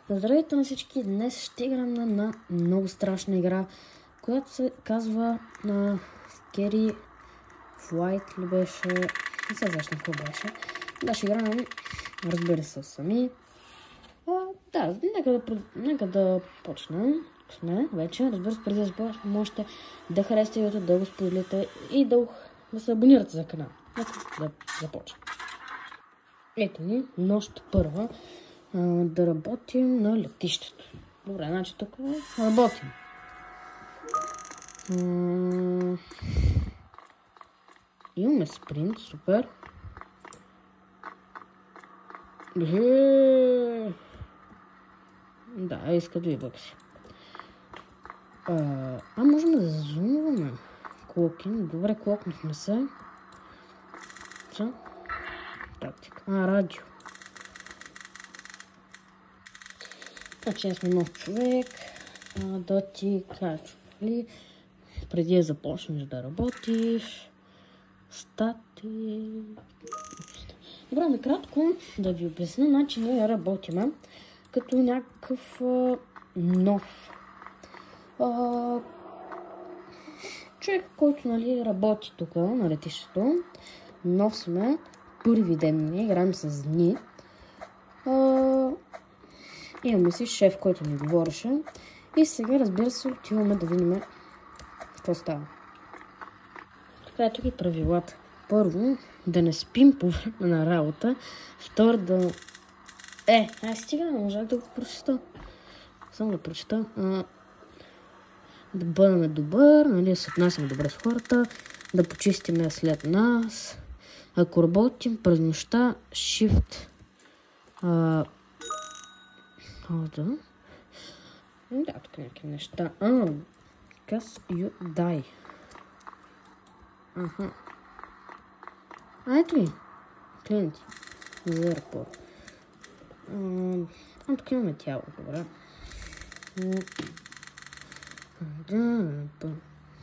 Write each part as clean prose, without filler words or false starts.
Здравейте на всички! Днес ще играм на една много страшна игра, която се казва на Scary Flight ли беше? Не се сещам какво беше. Да, ще играем, разбира се, сами. Нека да почнем. Сме вече. Разбира се, преди да започнем, можете да харесате видеото, да го споделите и да се абонирате за канал. Нека да започнем. Ето ни, нощ първа. Да работим на летището. Добре, значи тук работим. Имаме спринт, супер. Да, иска да бъкси. Можем да зумваме. Клокин. Добре, клокнахме се. Тактика. Радио. Значи сме нов човек. Да ти кажа, ли? Преди да започнеш да работиш. Стати. Добре, накратко да ви обясня, значи ние работиме като някакъв нов човек, който работи тук на летището. Нов сме. Първи ден ние играем с дни. Имаме си шеф, който ни говореше. И сега, разбира се, отиваме да видим какво става. Така ето ги правилата. Първо, да не спим по време на работа. Второ, да... стига, не можах да го прочета. Само да прочета. Да бъдем добър, да се отнасяме добре с хората, да почистиме след нас. Ако работим през нощта, shift. Да, тук някакви неща. Cause you die. Ето ли? Клиенти. За рапорт. Тук имаме тяло, добре.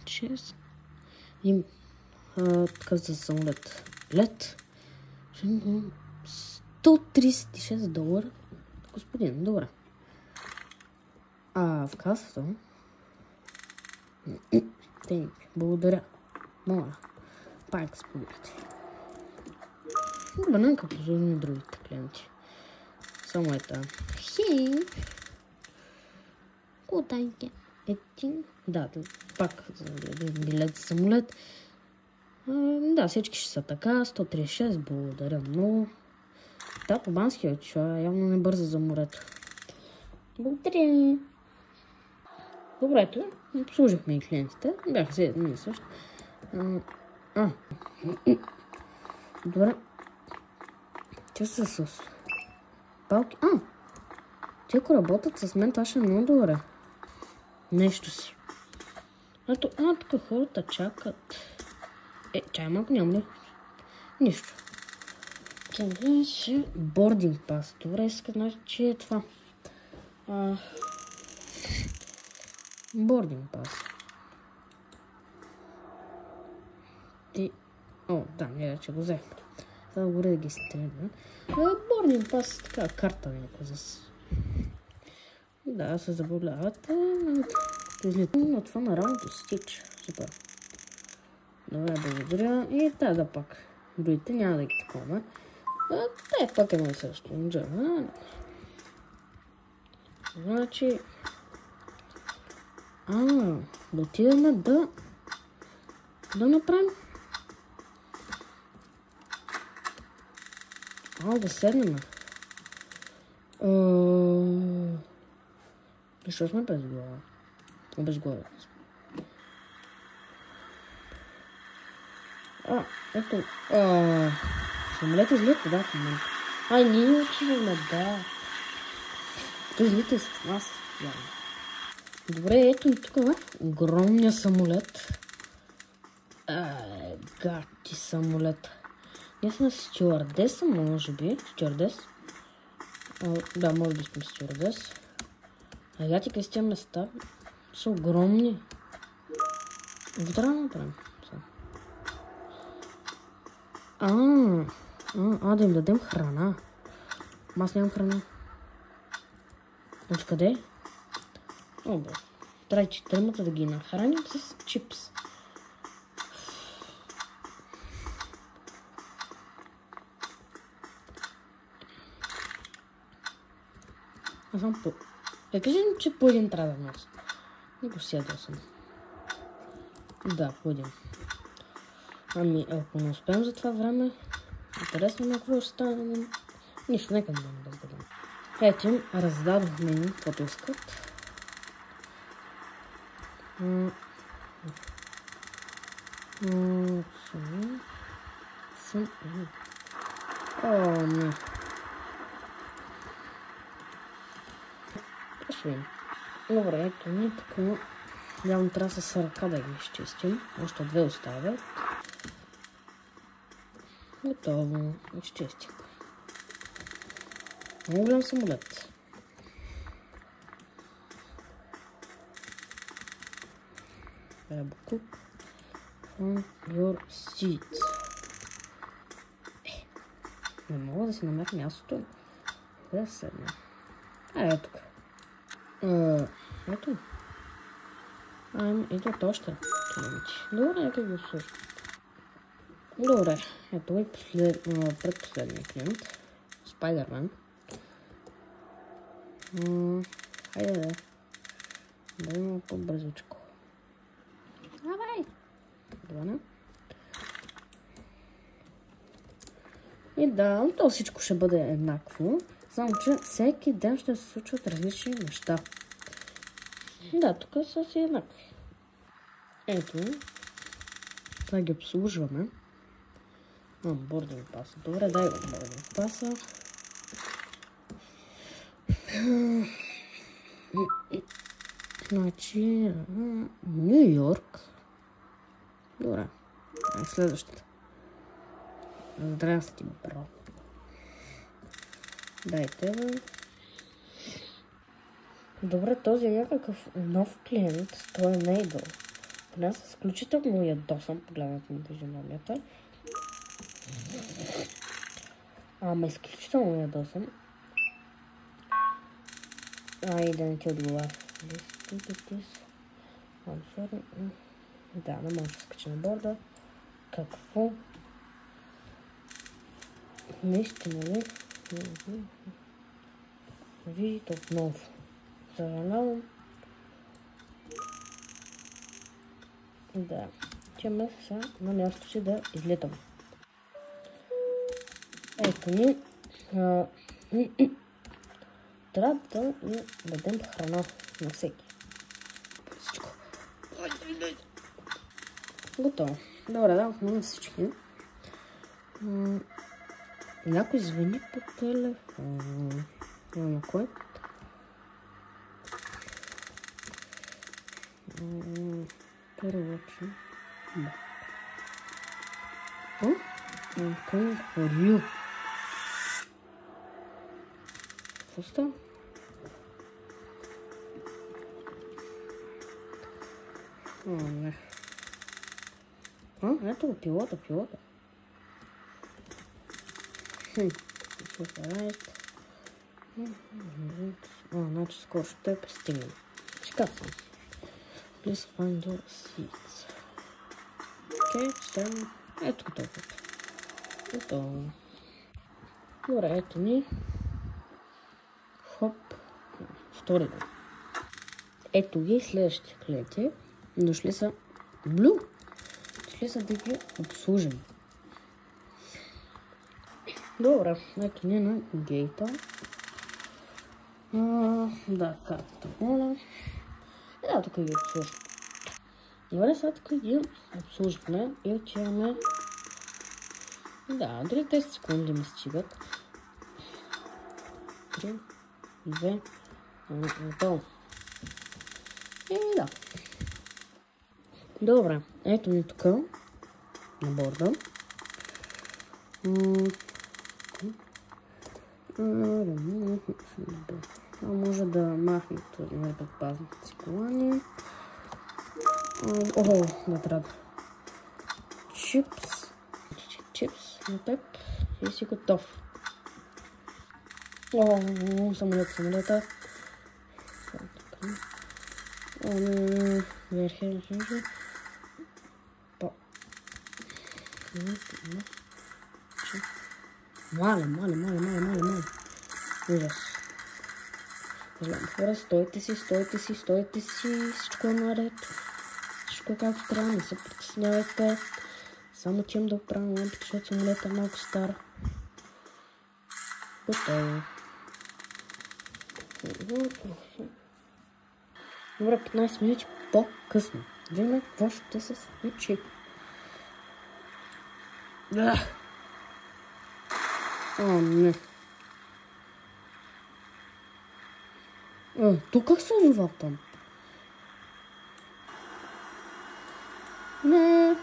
Чест. Така за самолет. Лет. $136. Господин, добре. В касата. Благодаря. Моля. Пак споделите. Добре, нека позорим на другите клиенти. Само Хей! Кутайки. Да, пак за билет за самолет. Да, всички ще са така. 136, благодаря много. Да, по-бански отишла, явно не бърза за морето. Благодаря. Добре, ето, обслужихме и клиентите. Бяха си едни и също. Добре. Те са с палки. Те ако работят с мен, това ще е много добре. Нещо си. Тук хората чакат. Чай малко няма ли? Нищо. Бординг пас. Добре, значи, че е това. Бординг пас. Да, не, че го взехме. Това го регистрираме. Бординг пас, така карта някаква за... Да, се забавлявате. Излитам на това на работа стич. Супер. Добре, благодаря. И да пак. Другите няма да ги такова. Те пак едно и също. Значи... да отидeme да направим... Да седнем. Защо сме без глава? Без глава. Ето. Самолет излита, да, в момента. Ние отиваме, да. Той излита с нас. Добре, ето и тук, огромния самолет. Гати самолет. Ние сме стюардеса, може би. Стюардес. Да, може би сме стюардес. Гати, къде с тия места са огромни. Какво трябва да направим? Да им дадем храна. Аз нямам храна. Откъде? О, бе. Трябва 4 да ги нахраним с чипс. Аз съм по... Кажи ми, че по един трябва да нося. Не го седя съм. Да, по един. Ами, ако не успеем за това време, интересно на какво ще стане. Нищо, нека да бъдем. Ето им, раздадохме им, каквото искат. О, не. Пошли. Добре, ето ни така. Явно трябва с ръка да ги изчистим. Още 2 оставят. Готово. Изчистих. Много голям самолет. Cook from your seat. Не мога да си намеря мястото. Къде да седна? Ето тук. Ето. Ето още. Добре, нека го слушам. Добре, ето и предпоследния клиент. Спайдермен. Хайде. Да има по-бързичко. Давай! Добре. И да, то всичко ще бъде еднакво. Само, че всеки ден ще се случват различни неща. Да, тук са си еднакви. Ето. Това ги обслужваме. Бординг паса. Добре, дай го бординг паса. Значи... Ню Йорк. Добре. Следващата. Здрасти, бро. Дайте, бе. Добре, този е някакъв нов клиент. Той е нейбъл. Аз изключително ядосан, погледнете на физиономията. Ама изключително ядосан. И да не ти отговаря. Да, не може да скача на борда. Какво? Наистина ли? Видите отново. Съжалявам. Да. Чеме сега на място си да излетам. Ето ни. Трябва да дадем храна на всеки. Всичко. Готово. Добре, давахме на всички. Някой звъни по телефона. Няма кой. Първо, че... I'm coming for you. Какво става? Не. Ето го, пилота. Значи скоро ще пристигнем. Чекай съм. Please find your seats. Окей, сега. Ето готово. Готово. Добре, ето ни. Хоп. Втори ден. Ето ги следващите клиенти. Дошли са Блю. Дошли са да ги обслужим. Добре, ето ни на гейта. Да, картата моля. Да, тук ги обслужим. Добре, сега тук ги обслужихме и отиваме. Да, дори 10 секунди ми стигат. 3, 2, готово. И да. Добре, ето ми тук на борда. Може да махнем този непредпазните си колани. Да трябва. Чипс на теб и си готов. Самолета. Мале. Ужас. Хора, стойте си, всичко е наред. Всичко е както трябва, не се притеснявайте. Само че им да оправим лампите, защото самолетът е малко стар. Готово. Добре, 15 минути по-късно. Видим какво ще се случи. Не. То как се озова там? Не.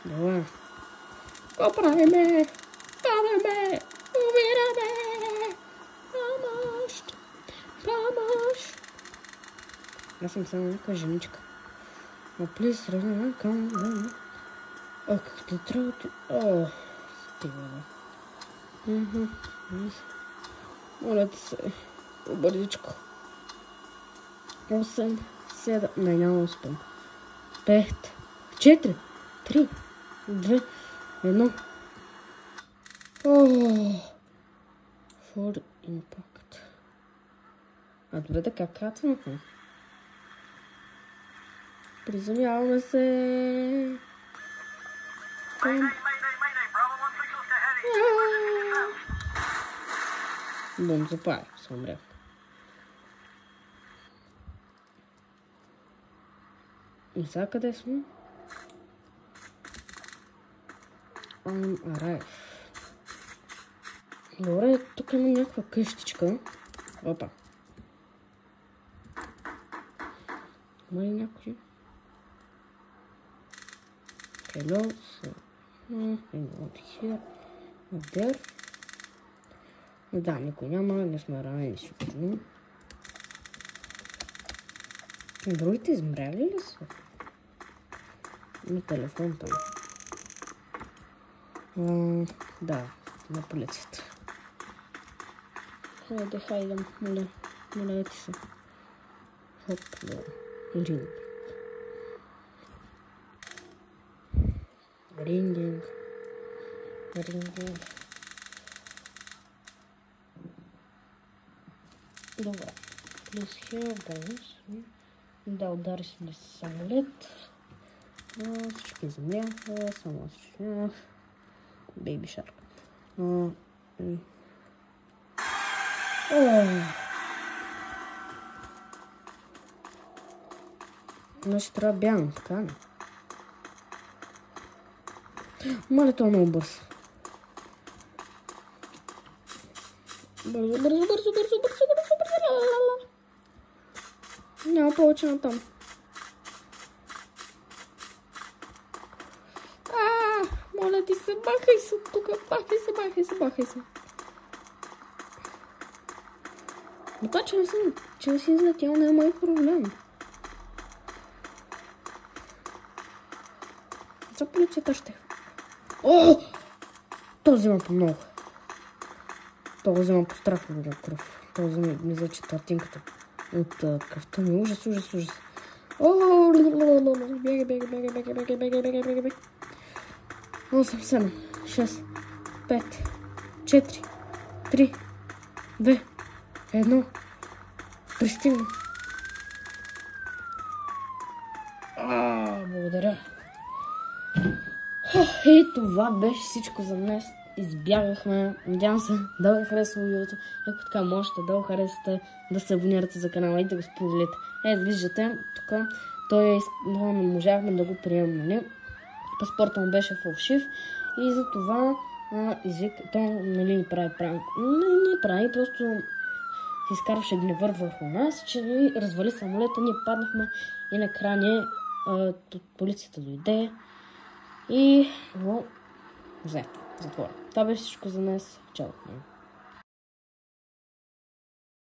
Добре. Какво правиме? Падаме! Умираме! Помощ! Аз съм само някаква женичка. Плиз, сравнена към... както трябва... стига, бе. Моля ти се, бързичко. 8, 7... Не, няма успен. 5, 4, 3, 2, 1. For impact. Добре, да как кацнахме? Приземяваме се. Бум, запали, съмрях. И сега къде сме? Добре, тук има някаква къщичка. Опа. Има ли някой? Hello, there. Да, никой няма, не сме ранени сигурно. Другите измряли ли са? Има телефон там. Да, на полицията. Хайде, моля ти се. Хоп, да. Рингинг. Добре. Плюс хил, бонус. Да, удари си ли самолет. Всички измряха, само аз Бейби Шарк. Значи трябва да бягам, така не? Мале, това много бързо. Бързо. Няма повече на там. Моля ти се, бахай се тук, бахай се. Но това, че не си излетял, не е мой проблем. За полицията ще. Този взема по много. Това взема по страх от кръв. Това ми за четвъртинката от кръвта ми. Ужас. Бега. 8, 7, 6, 5, 4, 3, 2, 1. Пристигна. Благодаря. И това беше всичко за днес. Избягахме. Надявам се да ви харесва видеото. Ако така можете да го харесате, да се абонирате за канала и да го споделите. Виждате, тук не можахме да го приемем, нали? Паспорта му беше фалшив и затова то ни прави пранк. Не прави, просто се изкарваше гневър върху нас, че ни развали самолета, ние паднахме и накрая полицията дойде и го взе затвора. Това беше всичко за днес. Чао!